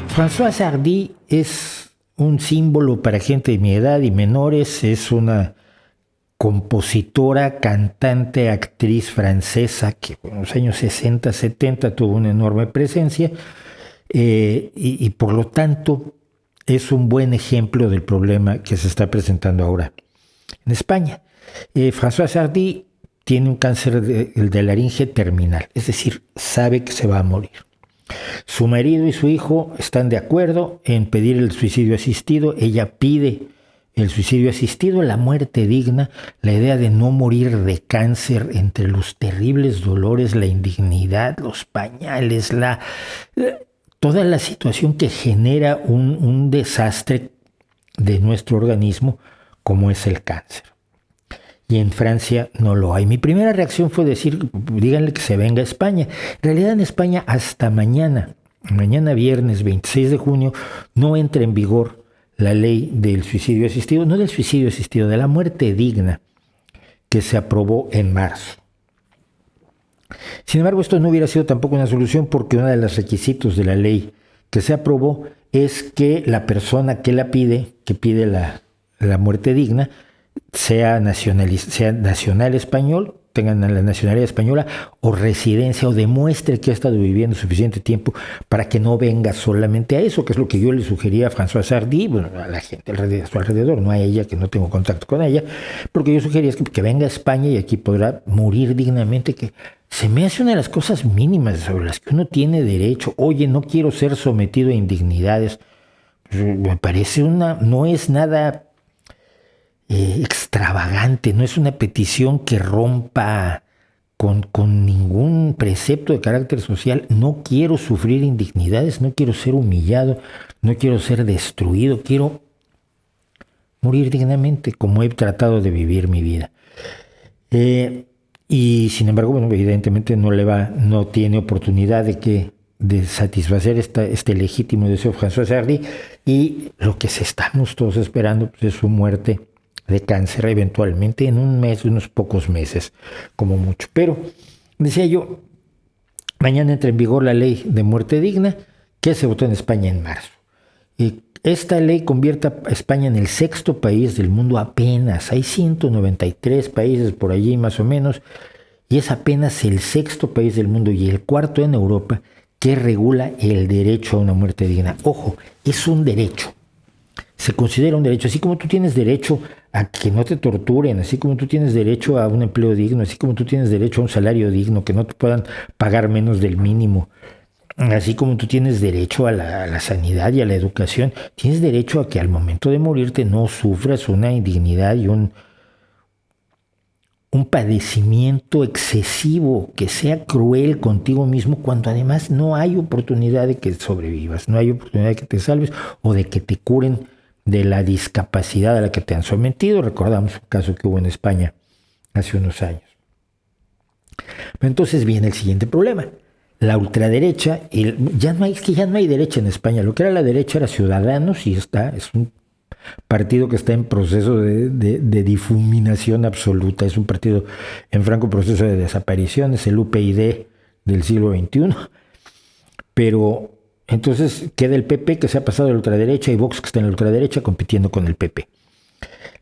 Françoise Hardy es un símbolo para gente de mi edad y menores. Es una compositora, cantante, actriz francesa que en los años 60, 70 tuvo una enorme presencia y por lo tanto es un buen ejemplo del problema que se está presentando ahora en España. Françoise Hardy tiene un cáncer de laringe terminal, es decir, sabe que se va a morir. Su marido y su hijo están de acuerdo en pedir el suicidio asistido. Ella pide el suicidio asistido, la muerte digna, la idea de no morir de cáncer entre los terribles dolores, la indignidad, los pañales, toda la situación que genera un desastre de nuestro organismo como es el cáncer. Y en Francia no lo hay. Mi primera reacción fue decir, díganle que se venga a España. En realidad en España hasta mañana viernes 26 de junio, no entra en vigor la ley del suicidio asistido, no del suicidio asistido, de la muerte digna, que se aprobó en marzo. Sin embargo, esto no hubiera sido tampoco una solución porque uno de los requisitos de la ley que se aprobó es que la persona que pide la muerte digna, sea nacional español, tengan la nacionalidad española o residencia o demuestre que ha estado viviendo suficiente tiempo para que no venga solamente a eso, que es lo que yo le sugería a Françoise Hardy, bueno, a la gente a su alrededor, no a ella, que no tengo contacto con ella, porque yo sugería que venga a España y aquí podrá morir dignamente, que se me hace una de las cosas mínimas sobre las que uno tiene derecho. Oye, no quiero ser sometido a indignidades. Me parece no es nada extravagante, no es una petición que rompa con ningún precepto de carácter social. No quiero sufrir indignidades, no quiero ser humillado, no quiero ser destruido, quiero morir dignamente como he tratado de vivir mi vida. Y sin embargo, bueno, evidentemente no tiene oportunidad de satisfacer este legítimo deseo de Françoise Hardy, y lo que estamos todos esperando pues, es su muerte de cáncer eventualmente en un mes, unos pocos meses, como mucho. Pero, decía yo, mañana entra en vigor la ley de muerte digna que se votó en España en marzo. Y esta ley convierte a España en el sexto país del mundo apenas. Hay 193 países por allí más o menos, y es apenas el sexto país del mundo y el cuarto en Europa que regula el derecho a una muerte digna. Ojo, es un derecho. Se considera un derecho, así como tú tienes derecho a que no te torturen, así como tú tienes derecho a un empleo digno, así como tú tienes derecho a un salario digno, que no te puedan pagar menos del mínimo, así como tú tienes derecho a la sanidad y a la educación, tienes derecho a que al momento de morirte no sufras una indignidad y un padecimiento excesivo, que sea cruel contigo mismo, cuando además no hay oportunidad de que sobrevivas, no hay oportunidad de que te salves o de que te curen de la discapacidad a la que te han sometido. Recordamos un caso que hubo en España hace unos años. Pero entonces viene el siguiente problema. La ultraderecha, ya no hay derecha en España. Lo que era la derecha era Ciudadanos y es un partido que está en proceso de difuminación absoluta. Es un partido en franco proceso de desaparición. Es el UPyD del siglo XXI. Pero entonces queda el PP, que se ha pasado a la ultraderecha, y Vox, que está en la ultraderecha, compitiendo con el PP.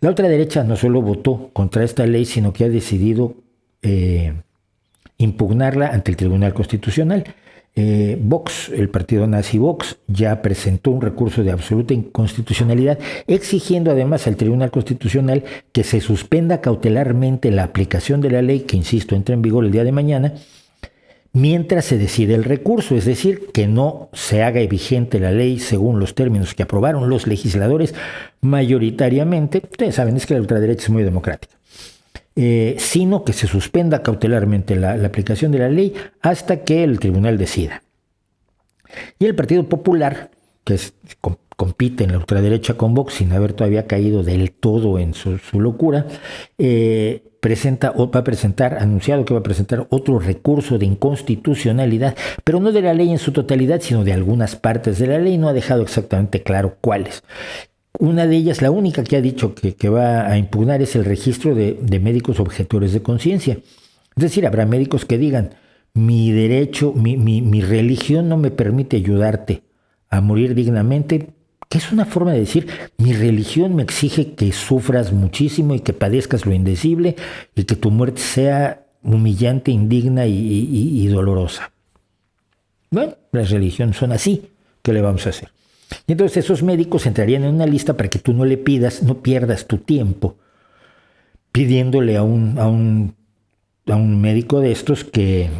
La ultraderecha no solo votó contra esta ley, sino que ha decidido impugnarla ante el Tribunal Constitucional. Vox, el partido nazi Vox, ya presentó un recurso de absoluta inconstitucionalidad, exigiendo además al Tribunal Constitucional que se suspenda cautelarmente la aplicación de la ley, que, insisto, entra en vigor el día de mañana, mientras se decide el recurso, es decir, que no se haga vigente la ley según los términos que aprobaron los legisladores mayoritariamente. Ustedes saben, es que la ultraderecha es muy democrática. Sino que se suspenda cautelarmente la aplicación de la ley hasta que el tribunal decida. Y el Partido Popular, que compite en la ultraderecha con Vox sin haber todavía caído del todo en su locura, ha anunciado que va a presentar otro recurso de inconstitucionalidad, pero no de la ley en su totalidad, sino de algunas partes de la ley. No ha dejado exactamente claro cuáles. Una de ellas, la única que ha dicho que va a impugnar, es el registro de médicos objetores de conciencia. Es decir, habrá médicos que digan, mi derecho, mi religión no me permite ayudarte a morir dignamente, que es una forma de decir, mi religión me exige que sufras muchísimo y que padezcas lo indecible y que tu muerte sea humillante, indigna y dolorosa. Bueno, las religiones son así, ¿qué le vamos a hacer? Y entonces esos médicos entrarían en una lista para que tú no le pidas, no pierdas tu tiempo pidiéndole a un médico de estos que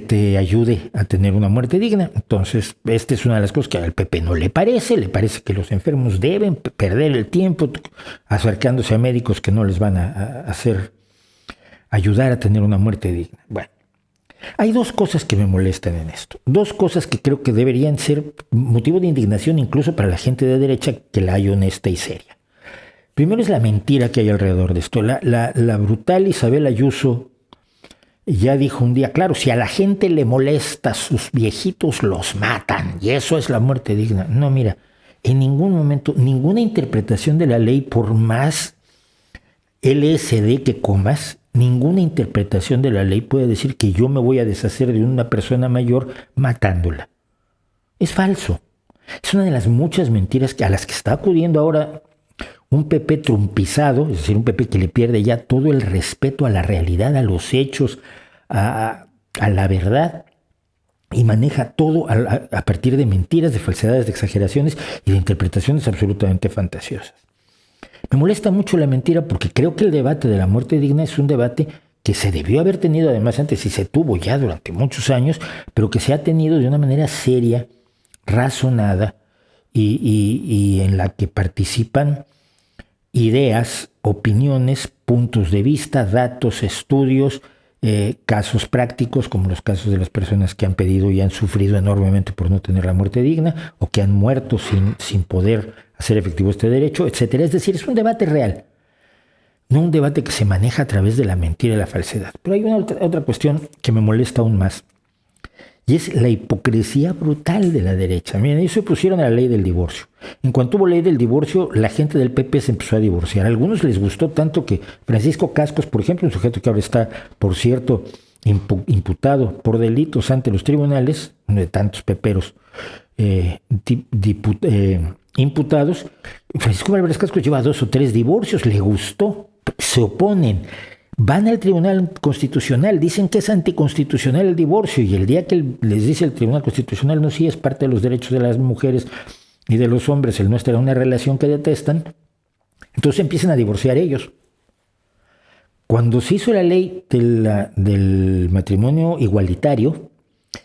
te ayude a tener una muerte digna. Entonces, esta es una de las cosas que al PP no le parece que los enfermos deben perder el tiempo acercándose a médicos que no les van a hacer ayudar a tener una muerte digna. Bueno, hay dos cosas que me molestan en esto, dos cosas que creo que deberían ser motivo de indignación incluso para la gente de derecha que la hay honesta y seria. Primero es la mentira que hay alrededor de esto. La brutal Isabel Ayuso ya dijo un día, claro, si a la gente le molesta, sus viejitos los matan y eso es la muerte digna. No, mira, en ningún momento, ninguna interpretación de la ley, por más LSD que comas, ninguna interpretación de la ley puede decir que yo me voy a deshacer de una persona mayor matándola. Es falso. Es una de las muchas mentiras a las que está acudiendo ahora un PP trumpizado, es decir, un PP que le pierde ya todo el respeto a la realidad, a los hechos, a la verdad, y maneja todo a partir de mentiras, de falsedades, de exageraciones y de interpretaciones absolutamente fantasiosas. Me molesta mucho la mentira porque creo que el debate de la muerte digna es un debate que se debió haber tenido además antes y se tuvo ya durante muchos años, pero que se ha tenido de una manera seria, razonada y en la que participan ideas, opiniones, puntos de vista, datos, estudios, casos prácticos como los casos de las personas que han pedido y han sufrido enormemente por no tener la muerte digna o que han muerto sin poder hacer efectivo este derecho, etcétera. Es decir, es un debate real, no un debate que se maneja a través de la mentira y la falsedad. Pero hay una otra cuestión que me molesta aún más y es la hipocresía brutal de la derecha. Miren, ellos se pusieron a la ley del divorcio. En cuanto hubo ley del divorcio, la gente del PP se empezó a divorciar. A algunos les gustó tanto que Francisco Cascos, por ejemplo, un sujeto que ahora está, por cierto, imputado por delitos ante los tribunales, uno de tantos peperos imputados, Francisco Álvarez Cascos lleva 2 o 3 divorcios, le gustó, se oponen. Van al Tribunal Constitucional, dicen que es anticonstitucional el divorcio y el día que les dice el Tribunal Constitucional no, sí, es parte de los derechos de las mujeres y de los hombres el no estar en una relación que detestan, entonces empiezan a divorciar ellos. Cuando se hizo la ley del matrimonio igualitario,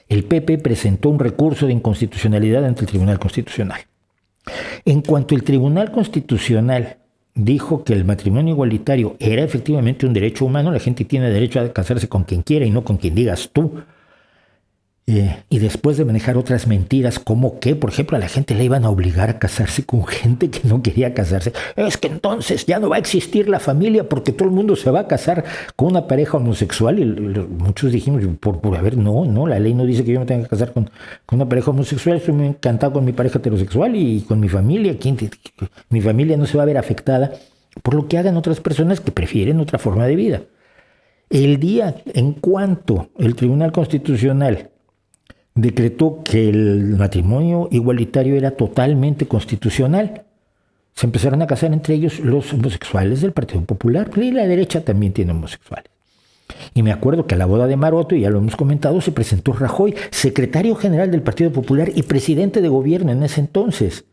el PP presentó un recurso de inconstitucionalidad ante el Tribunal Constitucional. En cuanto el Tribunal Constitucional dijo que el matrimonio igualitario era efectivamente un derecho humano, la gente tiene derecho a casarse con quien quiera y no con quien digas tú. Y después de manejar otras mentiras, como que, por ejemplo, a la gente le iban a obligar a casarse con gente que no quería casarse. Es que entonces ya no va a existir la familia porque todo el mundo se va a casar con una pareja homosexual. Y muchos dijimos, a ver, no, la ley no dice que yo me tenga que casar con una pareja homosexual. Estoy muy encantado con mi pareja heterosexual y con mi familia. Mi familia no se va a ver afectada por lo que hagan otras personas que prefieren otra forma de vida. El día en cuanto el Tribunal Constitucional decretó que el matrimonio igualitario era totalmente constitucional, se empezaron a casar entre ellos los homosexuales del Partido Popular, y la derecha también tiene homosexuales. Y me acuerdo que a la boda de Maroto, y ya lo hemos comentado, se presentó Rajoy, secretario general del Partido Popular y presidente de gobierno en ese entonces.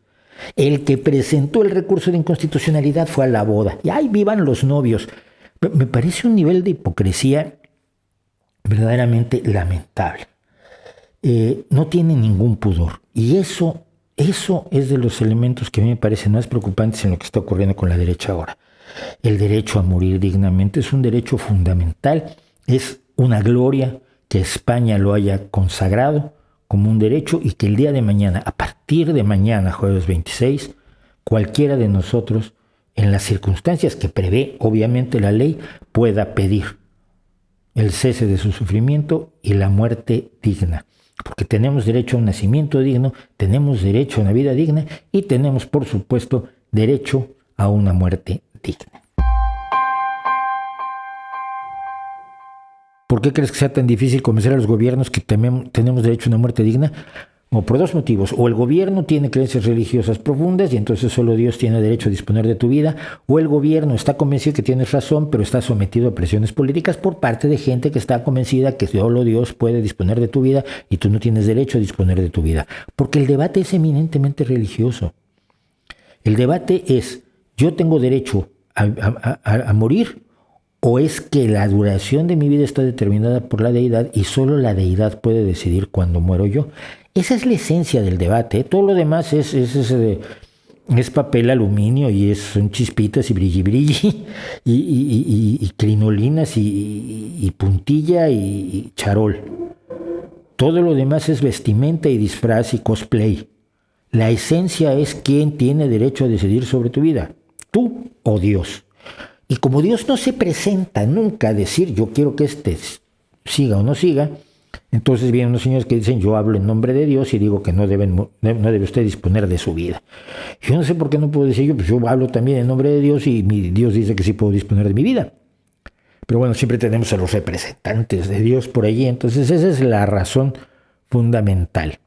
El que presentó el recurso de inconstitucionalidad fue a la boda. Y ¡ay, vivan los novios! Me parece un nivel de hipocresía verdaderamente lamentable. No tiene ningún pudor. Y eso es de los elementos que a mí me parecen más preocupantes en lo que está ocurriendo con la derecha ahora. El derecho a morir dignamente es un derecho fundamental. Es una gloria que España lo haya consagrado como un derecho y que el día de mañana, a partir de mañana, jueves 26, cualquiera de nosotros, en las circunstancias que prevé obviamente la ley, pueda pedir el cese de su sufrimiento y la muerte digna. Porque tenemos derecho a un nacimiento digno, tenemos derecho a una vida digna y tenemos, por supuesto, derecho a una muerte digna. ¿Por qué crees que sea tan difícil convencer a los gobiernos que tenemos derecho a una muerte digna? O por dos motivos. O el gobierno tiene creencias religiosas profundas y entonces solo Dios tiene derecho a disponer de tu vida. O el gobierno está convencido que tienes razón, pero está sometido a presiones políticas por parte de gente que está convencida que solo Dios puede disponer de tu vida y tú no tienes derecho a disponer de tu vida. Porque el debate es eminentemente religioso. El debate es, ¿yo tengo derecho a morir? ¿O es que la duración de mi vida está determinada por la deidad y solo la deidad puede decidir cuándo muero yo? Esa es la esencia del debate, ¿eh? Todo lo demás es papel aluminio y son chispitas y brilli y crinolinas y puntilla y charol. Todo lo demás es vestimenta y disfraz y cosplay. La esencia es quién tiene derecho a decidir sobre tu vida, tú o Dios. Y como Dios no se presenta nunca a decir yo quiero que siga o no siga, entonces vienen unos señores que dicen yo hablo en nombre de Dios y digo que no debe usted disponer de su vida. Yo no sé por qué no puedo decir pues yo hablo también en nombre de Dios y mi Dios dice que sí puedo disponer de mi vida. Pero bueno, siempre tenemos a los representantes de Dios por allí, entonces esa es la razón fundamental.